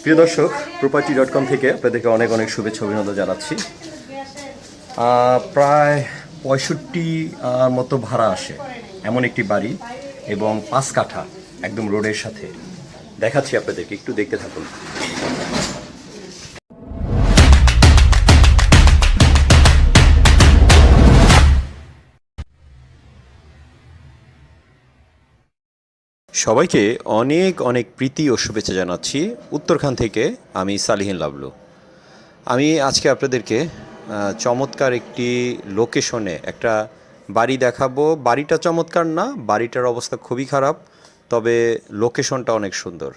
প্রিয় দর্শক, property.com থেকে আপনাদেরকে অনেক অনেক শুভেচ্ছা অভিনন্দন জানাচ্ছি। প্রায় 65 মতো ভাড়া আসে এমন একটি বাড়ি এবং 5 কাঠা একদম রোডের সাথে। দেখাচ্ছি আপনাদেরকে, একটু দেখতে থাকুন। সবাইকে অনেক অনেক প্রীতি ও শুভেচ্ছা জানাচ্ছি। উত্তরখান থেকে আমি সালিহিন লাবলু। আমি আজকে আপনাদেরকে চমৎকার একটি লোকেশনে একটা বাড়ি দেখাবো। বাড়িটা চমৎকার না, বাড়িটার অবস্থা খুবই খারাপ, তবে লোকেশনটা অনেক সুন্দর।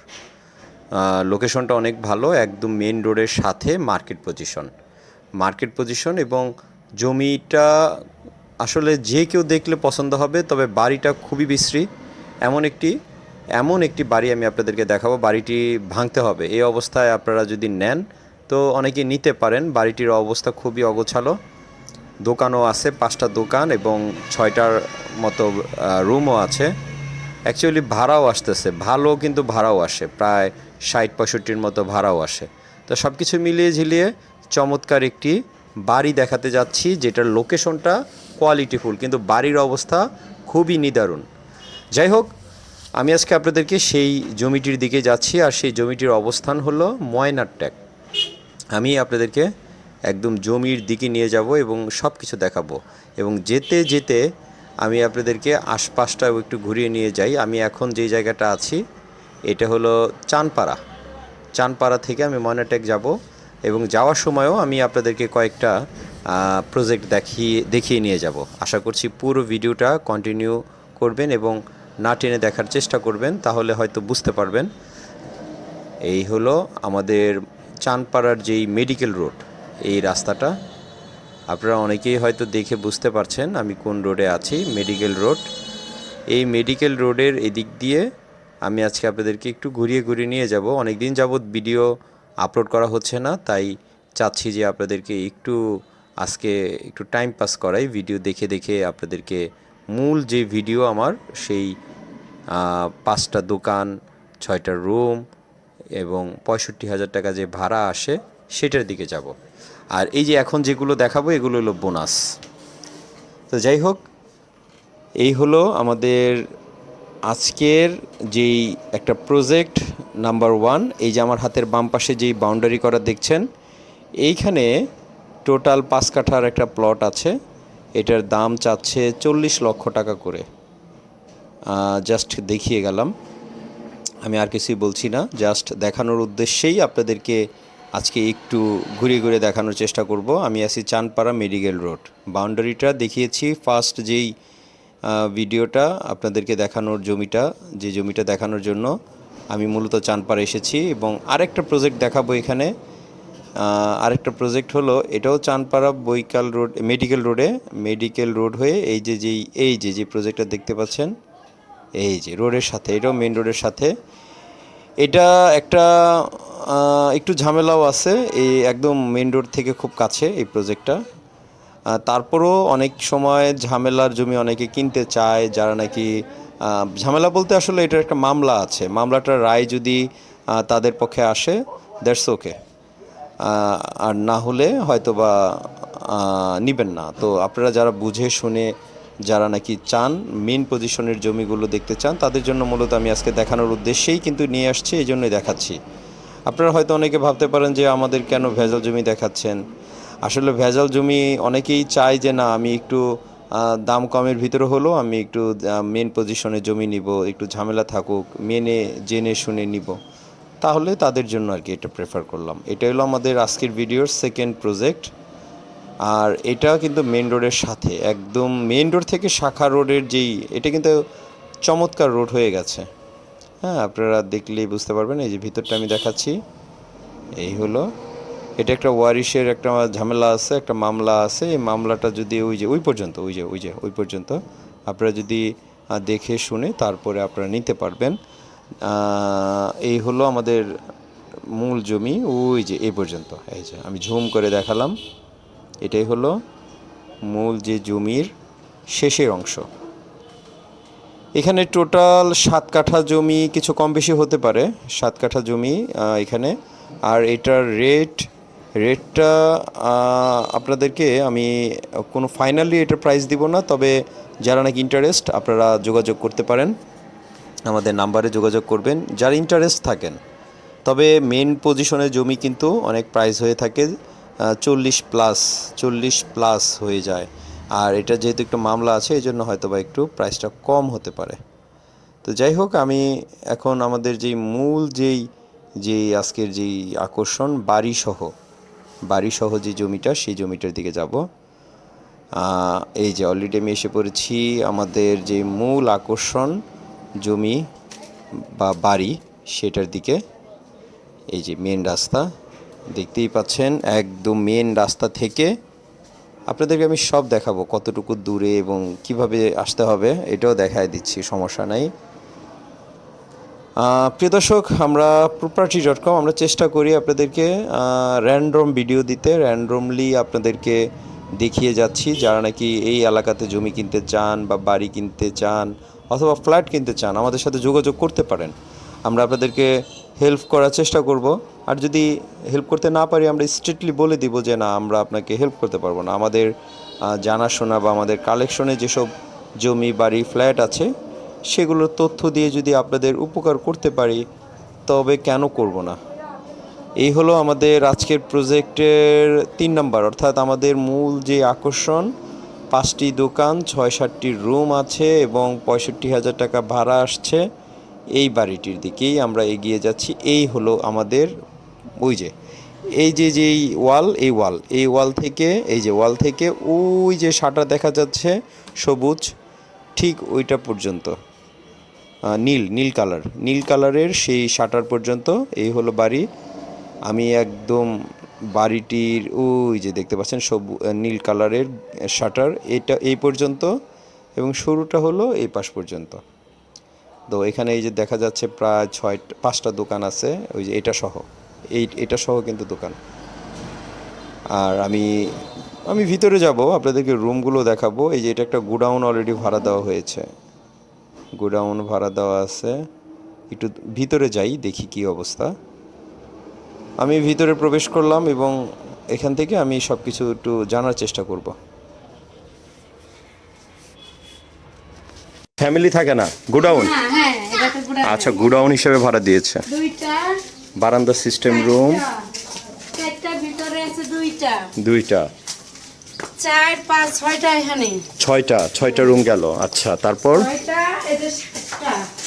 লোকেশনটা অনেক ভালো, একদম মেন রোডের সাথে মার্কেট পজিশন এবং জমিটা আসলে যে কেউ দেখলে পছন্দ হবে। তবে বাড়িটা খুবই বিশ্রী। এমন একটি বাড়ি আমি আপনাদেরকে দেখাবো। বাড়িটি ভাঙতে হবে, এই অবস্থায় আপনারা যদি নেন তো অনেকে নিতে পারেন। বাড়িটির অবস্থা খুবই অগোছালো। দোকানও আছে, 5টা দোকান এবং 6টার মতো রুমও আছে। অ্যাকচুয়ালি ভাড়াও আসতেছে ভালো, কিন্তু ভাড়াও আসে প্রায় 60-65 মতো ভাড়াও আসে। তো সব কিছু মিলিয়ে ঝিলিয়ে চমৎকার একটি বাড়ি দেখাতে যাচ্ছি, যেটার লোকেশনটা কোয়ালিটিফুল, কিন্তু বাড়ির অবস্থা খুবই নিদারুণ। যাই হোক, আমি আজকে আপনাদেরকে সেই জমিটির দিকে যাচ্ছি, আর সেই জমিটির অবস্থান হলো ময়নারটেক। আমি আপনাদেরকে একদম জমির দিকে নিয়ে যাব এবং সব কিছু দেখাবো, এবং যেতে যেতে আমি আপনাদেরকে আশপাশটাও একটু ঘুরিয়ে নিয়ে যাই। আমি এখন যে জায়গাটা আছি এটা হলো চানপাড়া থেকে আমি ময়নারটেক যাব, এবং যাওয়ার সময়ও আমি আপনাদেরকে কয়েকটা প্রজেক্ট দেখিয়ে নিয়ে যাব। আশা করছি পুরো ভিডিওটা কন্টিনিউ করবেন এবং না টেনে দেখার চেষ্টা করবেন, তাহলে হয়তো বুঝতে পারবেন। এই হলো আমাদের চানপাড়ার যেই মেডিকেল রোড, এই রাস্তাটা আপনারা অনেকেই হয়তো দেখে বুঝতে পারছেন আমি কোন রোডে আছি। মেডিকেল রোড, এই মেডিকেল রোডের এদিক দিয়ে আমি আজকে আপনাদেরকে একটু ঘুরিয়ে নিয়ে যাব। অনেক দিন যাবৎ ভিডিও আপলোড করা হচ্ছে না, তাই চাচ্ছি যে আপনাদেরকে আজকে একটু টাইম পাস করাই, ভিডিও দেখে আপনাদেরকে মূল যে ভিডিও আমার সেই 5টা দোকান, 6টা রুম এবং 65,000 টাকা যে ভাড়া আসে সেটার দিকে যাব। আর এই যে এখন যেগুলো দেখাবো এগুলো হলো বোনাস। তো যাই হোক, এই হলো আমাদের আজকের যেই একটা প্রজেক্ট নাম্বার 1। এই যে আমার হাতের বাম পাশে যেই বাউন্ডারি করা দেখছেন, এইখানে টোটাল 5 কাঠার একটা প্লট আছে। এটার দাম চাচ্ছে 40 লক্ষ টাকা করে। জাস্ট দেখিয়ে গেলাম, আমি আর কিছুই বলছি না, জাস্ট দেখানোর উদ্দেশ্যেই আপনাদেরকে আজকে একটু ঘুরে দেখানোর চেষ্টা করব। আমি আছি চানপাড়া মেডিকেল রোড। বাউন্ডারিটা দেখিয়েছি ফার্স্ট যেই ভিডিওটা আপনাদেরকে দেখানোর জমিটা দেখানোর জন্য আমি মূলত চানপাড়া এসেছি, এবং আরেকটা প্রজেক্ট দেখাবো এখানে। আরেকটা প্রজেক্ট হলো, এটাও চানপাড়া বৈকাল রোড মেডিকেল রোড হয়ে এই যে প্রজেক্টটা দেখতে পাচ্ছেন, এই যে রোডের সাথে, এটাও মেন রোডের সাথে। এটা একটা একটু ঝামেলাও আছে, এই একদম মেন রোড থেকে খুব কাছে এই প্রজেক্টটা। তারপরও অনেক সময় ঝামেলার জমি অনেকে কিনতে চায়, যারা নাকি ঝামেলা বলতে আসলে এটার একটা মামলা আছে। মামলাটার রায় যদি তাদের পক্ষে আসে, দ্যাটস ওকে, আর না হলে হয়তো বা নেবেন না। তো আপনারা যারা বুঝে শুনে যারা নাকি চান মেন পজিশনের জমিগুলো দেখতে চান, তাদের জন্য মূলত আমি আজকে দেখানোর উদ্দেশ্যেই কিন্তু নিয়ে আসছি, এই জন্যই দেখাচ্ছি। আপনারা হয়তো অনেকে ভাবতে পারেন যে আমাদের কেন ভেজাল জমি দেখাচ্ছেন। আসলে ভেজাল জমি অনেকেই চায় যে না, আমি একটু দাম কমের ভিতরে হলেও আমি একটু মেন পজিশনে জমি নিব, একটু ঝামেলা থাকুক, মেনে জেনে শুনে নিব, তাহলে তাদের জন্য আর কি এটা প্রেফার করলাম। এটা হলো আমাদের আজকের ভিডিওর সেকেন্ড প্রজেক্ট, আর এটা কিন্তু মেন রোডের সাথে, একদম মেন রোড থেকে শাখা রোডের এটা কিন্তু চমৎকার রোড হয়ে গেছে। হ্যাঁ, আপনারা দেখলেই বুঝতে পারবেন। এই যে ভিতরটা আমি দেখাচ্ছি, এই হলো। এটা একটা ওয়ারিশের একটা ঝামেলা আছে, একটা মামলা আছে। এই মামলাটা যদি ওই পর্যন্ত আপনারা যদি দেখে শুনে তারপরে আপনারা নিতে পারবেন। এই হলো আমাদের মূল জমি, এই পর্যন্ত। এই যে আমি ঝুম করে দেখালাম, এটাই হলো মূল যে জমির শেষের অংশ। এখানে টোটাল 7 কাঠা জমি, কিছু কম বেশি হতে পারে। 7 কাঠা জমি এখানে, আর এটার রেটটা আপনাদেরকে আমি কোনো ফাইনালি এটার প্রাইস দিব না, তবে যারা নাকি ইন্টারেস্ট আপনারা যোগাযোগ করতে পারেন, আমাদের নাম্বারে যোগাযোগ করবেন যারা ইন্টারেস্ট থাকেন। তবে মেন পজিশনে জমি কিন্তু অনেক প্রাইস হয়ে থাকে, 40+ হয়ে যায়। আর এটা যেহেতু একটু মামলা আছে এই জন্য হয়তো বা একটু প্রাইসটা কম হতে পারে। তো যাই হোক, আমি এখন আমাদের যেই মূল যেই আজকের যেই আকর্ষণ বাড়িসহ যে জমিটা, সেই জমিটার দিকে যাব। এই যে অলরেডি আমি এসে পড়েছি আমাদের যে মূল আকর্ষণ জমি বা বাড়ি, সেটার দিকে। এই যে মেন রাস্তা দেখতেই পাচ্ছেন, একদম মেন রাস্তা থেকে আপনাদেরকে আমি সব দেখাবো, কতটুকু দূরে এবং কিভাবে আসতে হবে এটাও দেখায় দিচ্ছি, সমস্যা নাই। প্রিয় দর্শক, আমরা property.com আমরা চেষ্টা করি আপনাদেরকে র্যান্ডম ভিডিও দিতে, র্যান্ডমলি আপনাদেরকে দেখিয়ে যাচ্ছি। যারা নাকি এই এলাকাতে জমি কিনতে চান বা বাড়ি কিনতে চান অথবা ফ্ল্যাট কিনতে চান, আমাদের সাথে যোগাযোগ করতে পারেন। আমরা আপনাদেরকে হেল্প করার চেষ্টা করব। আর যদি হেল্প করতে না পারি, আমরা স্ট্রিক্টলি বলে দিব যে না, আমরা আপনাকে হেল্প করতে পারবো না। আমাদের জানাশোনা বা আমাদের কালেকশনে যেসব জমি বাড়ি ফ্ল্যাট আছে, সেগুলোর তথ্য দিয়ে যদি আপনাদের উপকার করতে পারি, তবে কেন করব না। এই হলো আমাদের আজকের প্রজেক্টের 3 নাম্বার, অর্থাৎ আমাদের মূল যে আকর্ষণ, 5টি দোকান, 6-7টি রুম আছে এবং 65,000 টাকা ভাড়া আসছে। এই বাড়িটির দিকেই আমরা এগিয়ে যাচ্ছি। এই হলো আমাদের ওই যে যেই ওয়াল থেকে, এই যে ওয়াল থেকে ওই যে শাটার দেখা যাচ্ছে সবুজ, ঠিক ওইটা পর্যন্ত, নীল কালারের সেই শাটার পর্যন্ত এই হলো বাড়ি। আমি একদম বাড়িটির ওই যে দেখতে পাচ্ছেন নীল কালারের শাটার, এটা এই পর্যন্ত এবং শুরুটা হলো এই পাশ পর্যন্ত। তো এখানে এই যে দেখা যাচ্ছে প্রায় 5টা দোকান আছে, ওই যে এটা সহ কিন্তু দোকান। আর আমি ভিতরে যাব, আপনাদেরকে রুমগুলো দেখাবো। এই যে এটা একটা গোডাউন অলরেডি ভাড়া দেওয়া হয়েছে, গোডাউন ভাড়া দেওয়া আছে। একটু ভিতরে যাই, দেখি কি অবস্থা। আমি ভিতরে প্রবেশ করলাম এবং এখান থেকে আমি সব কিছু একটু জানার চেষ্টা করব। ফ্যামিলি থাকে না, গোডাউন? আচ্ছা, গোডাউন হিসেবে ভাড়া দিয়েছে। বারান্দা সিস্টেম রুম, দুইটা 6টা রুম গেল। আচ্ছা, তারপর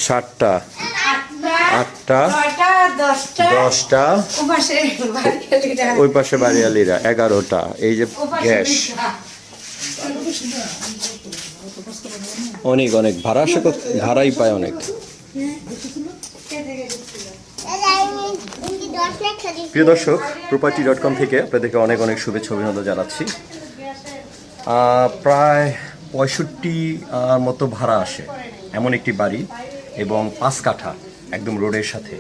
7টা 8টা 10টা, ওই পাশে বাড়িয়ালিরা 11টা। এই যে গ্যাস, অনেক ভাড়া আসে, ভাড়াই পায় অনেক। প্রিয় দর্শক, property.com থেকে আপনাদেরকে অনেক শুভেচ্ছা অভিনন্দন জানাচ্ছি। প্রায় 65 মতো ভাড়া আসে এমন একটি বাড়ি এবং 5 কাঠা একদম রোডের সাথে।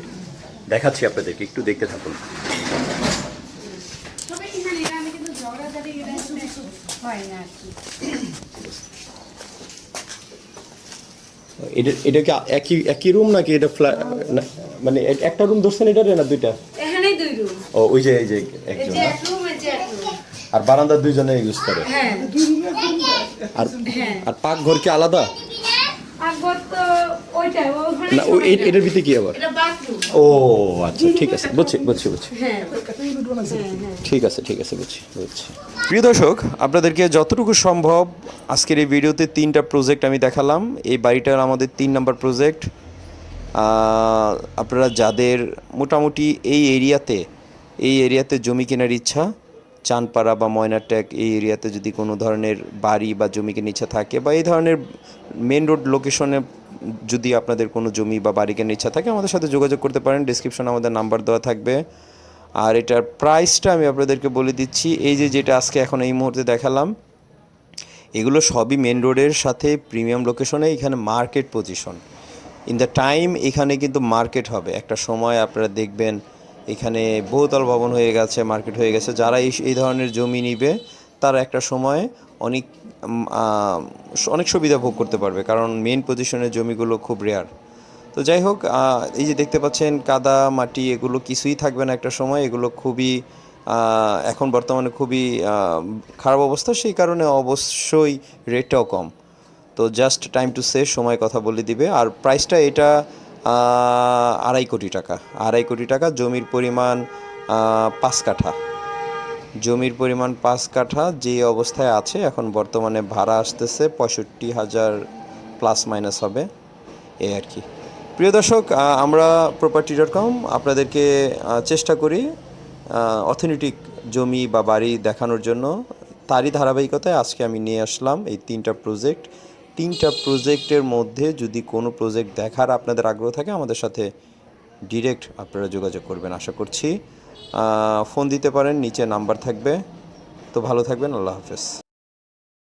দেখাচ্ছি আপনাদেরকে, একটু দেখতে থাকুন। এটা কি একই রুম নাকি এটা ফ্ল্যাট, মানে একটা রুম ধরছেন এটা না দুইটা? এখানেই 2 রুম। ও ওই যে একজন, আর বারান্দা 2 জনে ইউজ করে। হ্যাঁ। আর পাকঘর কি আলাদা? পাকঘর তো ওইটা ওখানে না, ওই এটার ভিতরে কি আবার? এটা বাথরুম। ও আচ্ছা, ঠিক আছে, বুঝছি। হ্যাঁ। ঠিক আছে, বুঝছি। প্রিয় দর্শক, আপনাদেরকে যতটুকু সম্ভব আজকের এই ভিডিওতে 3টা প্রজেক্ট আমি দেখালাম। এই বাড়িটার আমাদের 3 নাম্বার প্রজেক্ট। আপনারা যাদের মোটামুটি এই এরিয়াতে জমি কেনার ইচ্ছা, চানপাড়া বা ময়নারট্যাগ এই এরিয়াতে যদি কোনো ধরনের বাড়ি বা জমি কেনার ইচ্ছা থাকে, বা এই ধরনের মেন রোড লোকেশনে যদি আপনাদের কোনো জমি বা বাড়ি কেনার ইচ্ছা থাকে, আমাদের সাথে যোগাযোগ করতে পারেন। ডেসক্রিপশনে আমাদের নাম্বার দেওয়া থাকবে। আর এটার প্রাইসটা আমি আপনাদেরকে বলে দিচ্ছি। এই যেটা আজকে এখন এই মুহূর্তে দেখালাম, এগুলো সবই মেন রোডের সাথে প্রিমিয়াম লোকেশনে। এখানে market position, in the time এখানে কিন্তু মার্কেট হবে একটা সময়। আপনারা দেখবেন এখানে বহুতল ভবন হয়ে গেছে, মার্কেট হয়ে গেছে। যারা এই ধরনের জমি নিবে, তারা একটা সময় অনেক সুবিধা ভোগ করতে পারবে, কারণ মেন পজিশনের জমিগুলো খুব রেয়ার। তো যাই হোক, এই যে দেখতে পাচ্ছেন কাদা মাটি এগুলো কিছুই থাকবে না একটা সময়, এগুলো খুবই এখন বর্তমানে খুবই খারাপ অবস্থা, সেই কারণে অবশ্যই রেটটাও কম। তো জাস্ট টাইম টু সে, সময় কথা বলে দিবে। আর প্রাইসটা এটা 2.5 কোটি টাকা। 2.5 কোটি টাকা, জমির পরিমাণ 5 কাঠা। জমির পরিমাণ 5 কাঠা, যে অবস্থায় আছে এখন বর্তমানে ভাড়া আসতেছে 65,000 প্লাস মাইনাস হবে, এই আর কি। প্রিয় দর্শক, আমরা property.com আপনাদেরকে চেষ্টা করি অথেন্টিক জমি বা বাড়ি দেখানোর জন্য। তারই ধারাবাহিকতায় আজকে আমি নিয়ে আসলাম এই 3টা প্রজেক্ট। 3টা প্রজেক্টের মধ্যে যদি কোনো প্রজেক্ট দেখার আপনাদের আগ্রহ থাকে, আমাদের সাথে ডিরেক্ট আপনারা যোগাযোগ করবেন আশা করছি। ফোন দিতে পারেন, নিচে নাম্বার থাকবে। তো ভালো থাকবেন, আল্লাহ হাফেজ।